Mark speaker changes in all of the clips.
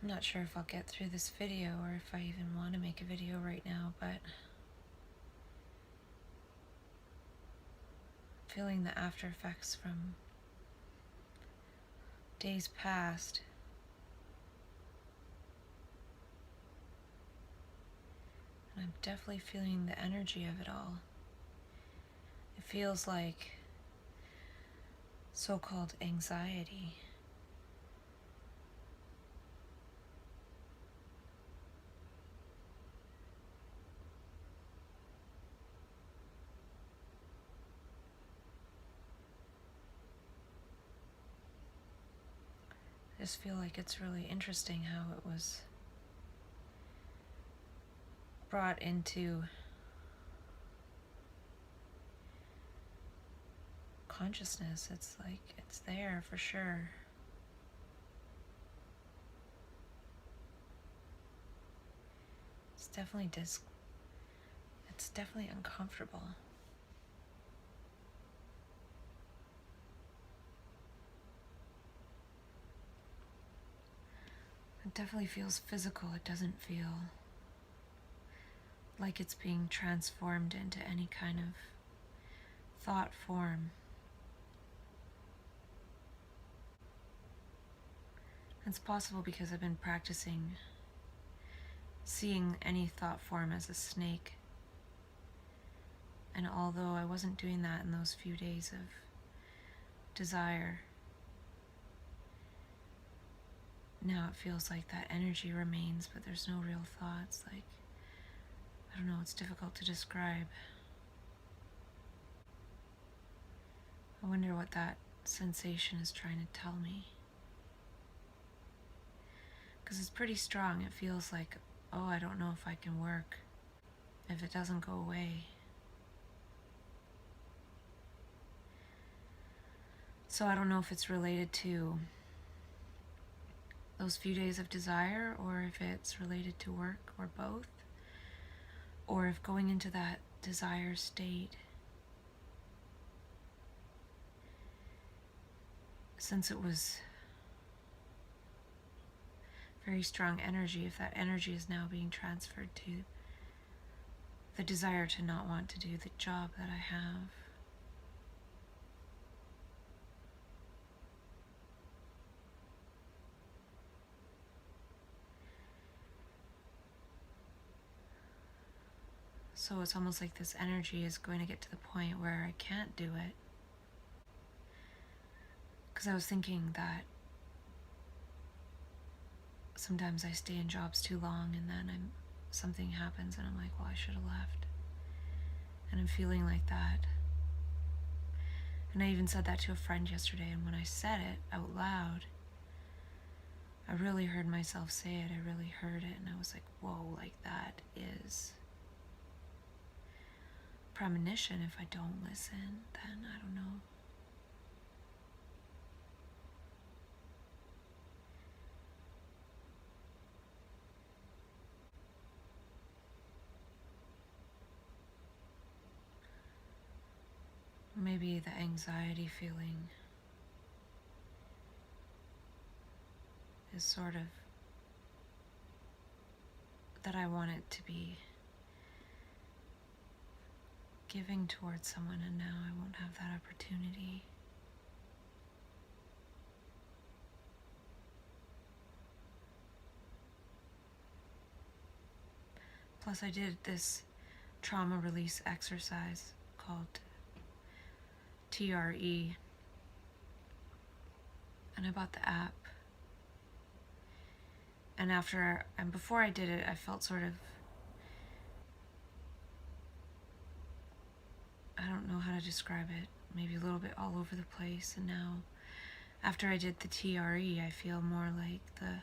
Speaker 1: I'm not sure if I'll get through this video or if I even want to make a video right now, but feeling the after effects from days past. And I'm definitely feeling the energy of it all. It feels like so-called anxiety. I just feel like it's really interesting how it was brought into consciousness. It's like it's there for sure. It's definitely uncomfortable. It definitely feels physical. It doesn't feel like it's being transformed into any kind of thought form. It's possible because I've been practicing seeing any thought form as a snake. And although I wasn't doing that in those few days of desire, now it feels like that energy remains, but there's no real thoughts. Like, I don't know, it's difficult to describe. I wonder what that sensation is trying to tell me. Because it's pretty strong. It feels like, oh, I don't know if I can work if it doesn't go away. So I don't know if it's related to those few days of desire, or if it's related to work, or both, or if going into that desire state, since it was very strong energy, if that energy is now being transferred to the desire to not want to do the job that I have. So it's almost like this energy is going to get to the point where I can't do it. Because I was thinking that sometimes I stay in jobs too long and then something happens and I'm like, well, I should have left. And I'm feeling like that. And I even said that to a friend yesterday, and when I said it out loud, I really heard myself say it. I really heard it, and I was like, whoa, like that is premonition. If I don't listen, then I don't know. Maybe the anxiety feeling is sort of that I want it to be giving towards someone, and now I won't have that opportunity. Plus, I did this trauma release exercise called TRE, and I bought the app. And before I did it, I felt sort of, I don't know how to describe it, maybe a little bit all over the place. And now, after I did the TRE, I feel more like the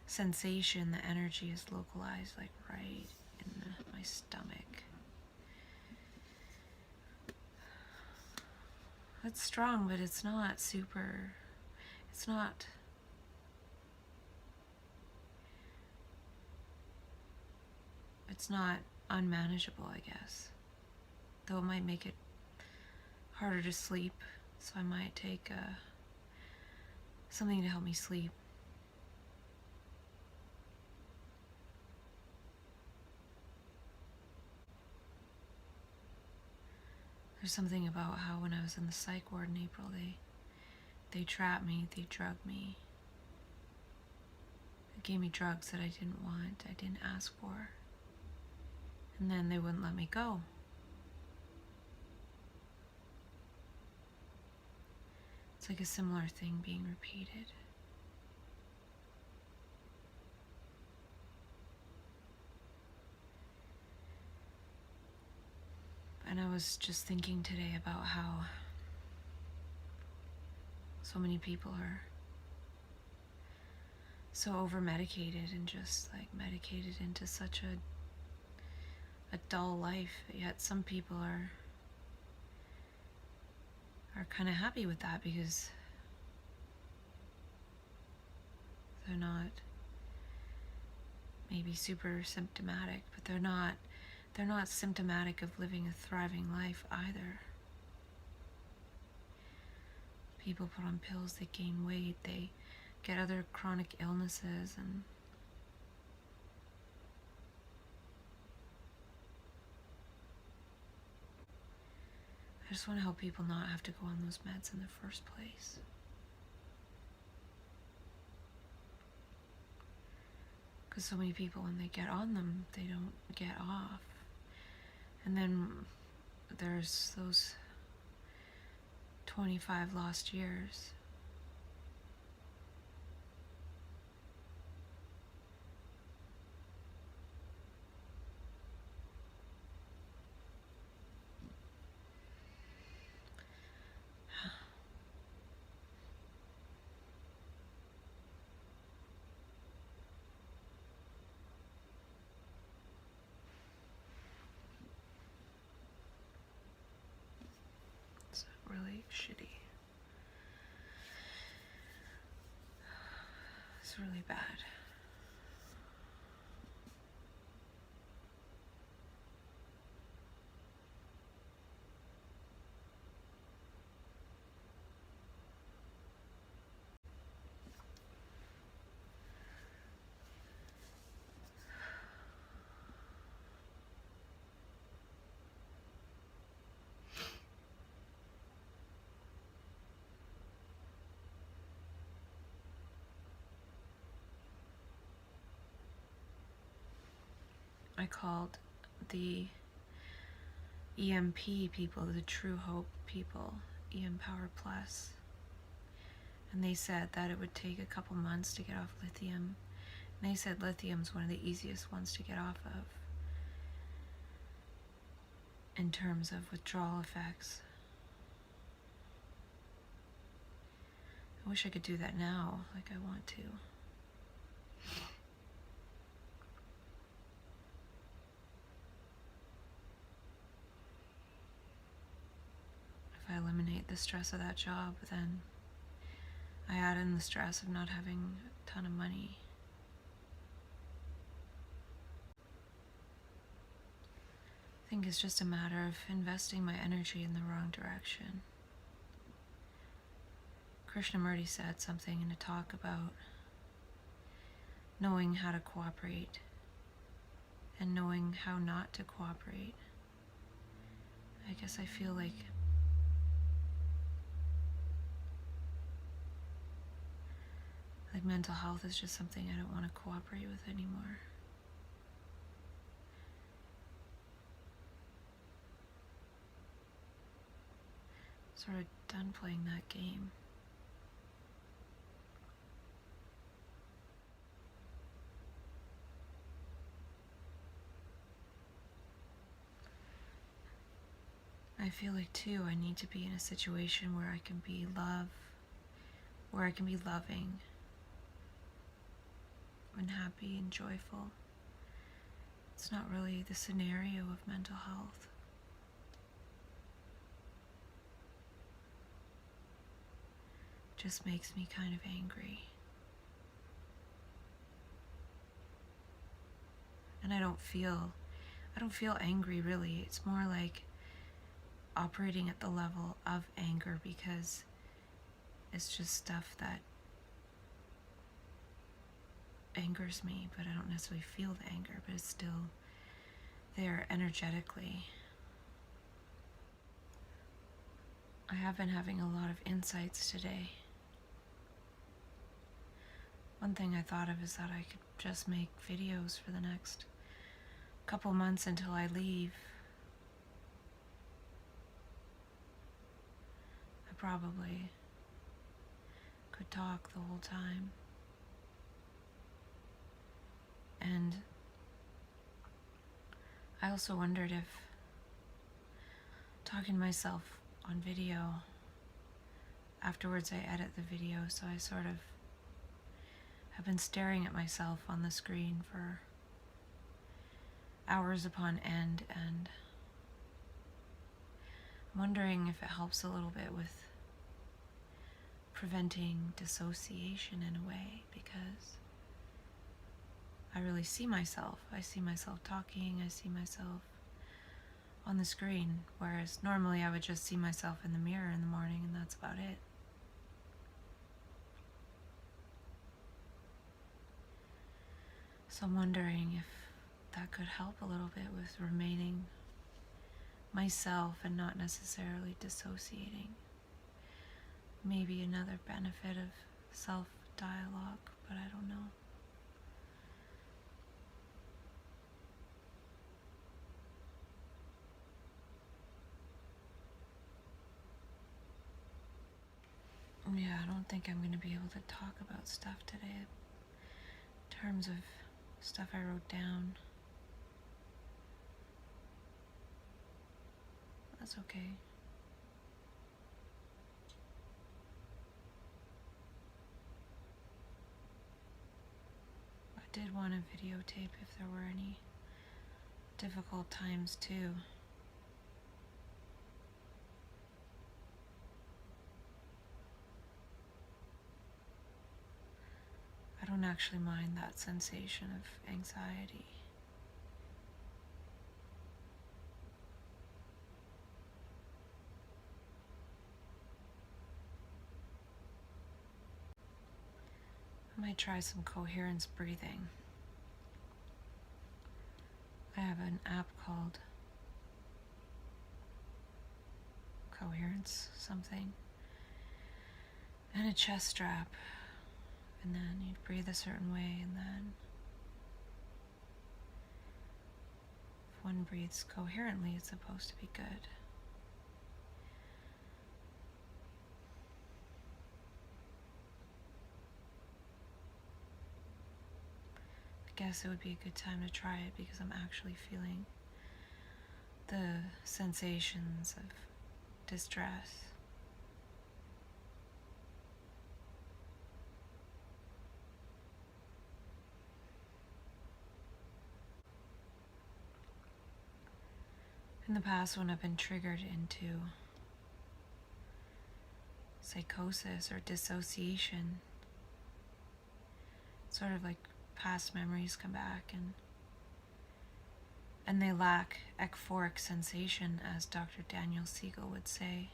Speaker 1: sensation, the energy is localized, like right in my stomach. It's strong, but it's not super, it's not unmanageable, I guess. Though it might make it harder to sleep, so I might take something to help me sleep. There's something about how when I was in the psych ward in April, they trapped me, they drugged me. They gave me drugs that I didn't want, I didn't ask for. And then they wouldn't let me go. It's like a similar thing being repeated. And I was just thinking today about how so many people are so over-medicated and just like medicated into such a dull life, yet some people are kind of happy with that because they're not maybe super symptomatic, but they're not symptomatic of living a thriving life either. People put on pills, they gain weight, they get other chronic illnesses, and I just want to help people not have to go on those meds in the first place. Because so many people, when they get on them, they don't get off. And then there's those 25 lost years. It's really shitty. It's really bad. I called the EMP people, the True Hope people, EM Power Plus, and they said that it would take a couple months to get off lithium. And they said lithium's one of the easiest ones to get off of in terms of withdrawal effects. I wish I could do that now, like I want to. If I eliminate the stress of that job, then I add in the stress of not having a ton of money. I think it's just a matter of investing my energy in the wrong direction. Krishnamurti said something in a talk about knowing how to cooperate and knowing how not to cooperate. I guess I feel like mental health is just something I don't want to cooperate with anymore. Sort of done playing that game. I feel like too, I need to be in a situation where I can be where I can be loving and happy and joyful. It's not really the scenario of mental health. It just makes me kind of angry. And I don't feel angry really. It's more like operating at the level of anger because it's just stuff that angers me, but I don't necessarily feel the anger, but it's still there energetically. I have been having a lot of insights today. One thing I thought of is that I could just make videos for the next couple months until I leave. I probably could talk the whole time. And I also wondered if talking to myself on video, afterwards I edit the video, so I sort of have been staring at myself on the screen for hours upon end, and I'm wondering if it helps a little bit with preventing dissociation in a way, because I really see myself. I see myself talking, I see myself on the screen, whereas normally I would just see myself in the mirror in the morning and that's about it. So I'm wondering if that could help a little bit with remaining myself and not necessarily dissociating. Maybe another benefit of self-dialogue, but I don't know. Yeah, I don't think I'm going to be able to talk about stuff today in terms of stuff I wrote down. That's okay. I did want to videotape if there were any difficult times too. I don't actually mind that sensation of anxiety. I might try some coherence breathing. I have an app called Coherence something, and a chest strap, and then you breathe a certain way, and then if one breathes coherently, it's supposed to be good. I guess it would be a good time to try it because I'm actually feeling the sensations of distress. In the past, when I've been triggered into psychosis or dissociation, sort of like past memories come back and they lack euphoric sensation, as Dr. Daniel Siegel would say.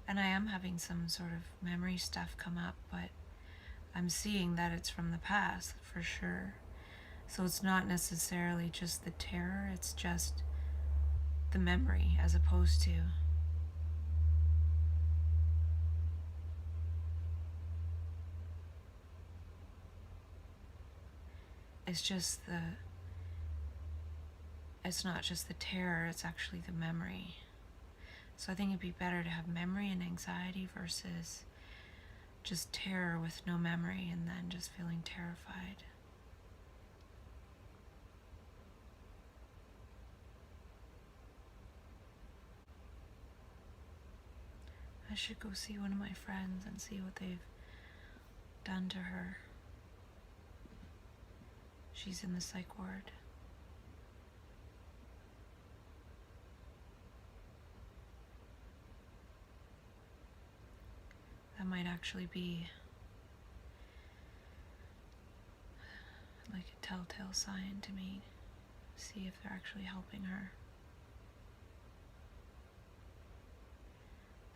Speaker 1: And I am having some sort of memory stuff come up, but I'm seeing that it's from the past for sure. So it's not necessarily just the terror, it's just the memory as opposed to it's not just the terror, it's actually the memory. So I think it'd be better to have memory and anxiety versus just terror with no memory and then just feeling terrified. I should go see one of my friends and see what they've done to her. She's in the psych ward. That might actually be like a telltale sign to me. See if they're actually helping her.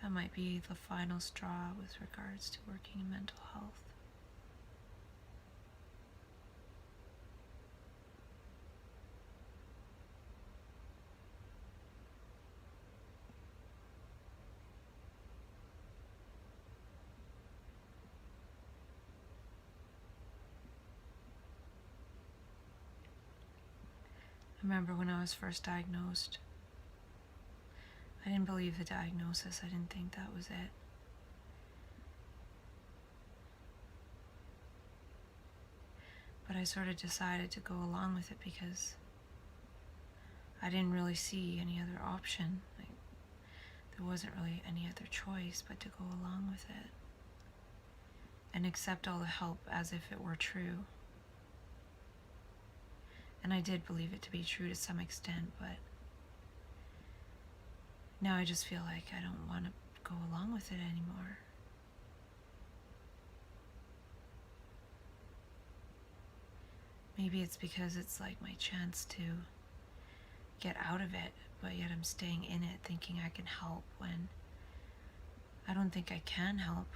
Speaker 1: That might be the final straw with regards to working in mental health. remember when I was first diagnosed, I didn't believe the diagnosis. I didn't think that was it. But I sort of decided to go along with it because I didn't really see any other option. Like, there wasn't really any other choice but to go along with it and accept all the help as if it were true. And I did believe it to be true to some extent, but now I just feel like I don't want to go along with it anymore. Maybe it's because it's like my chance to get out of it, but yet I'm staying in it thinking I can help when I don't think I can help.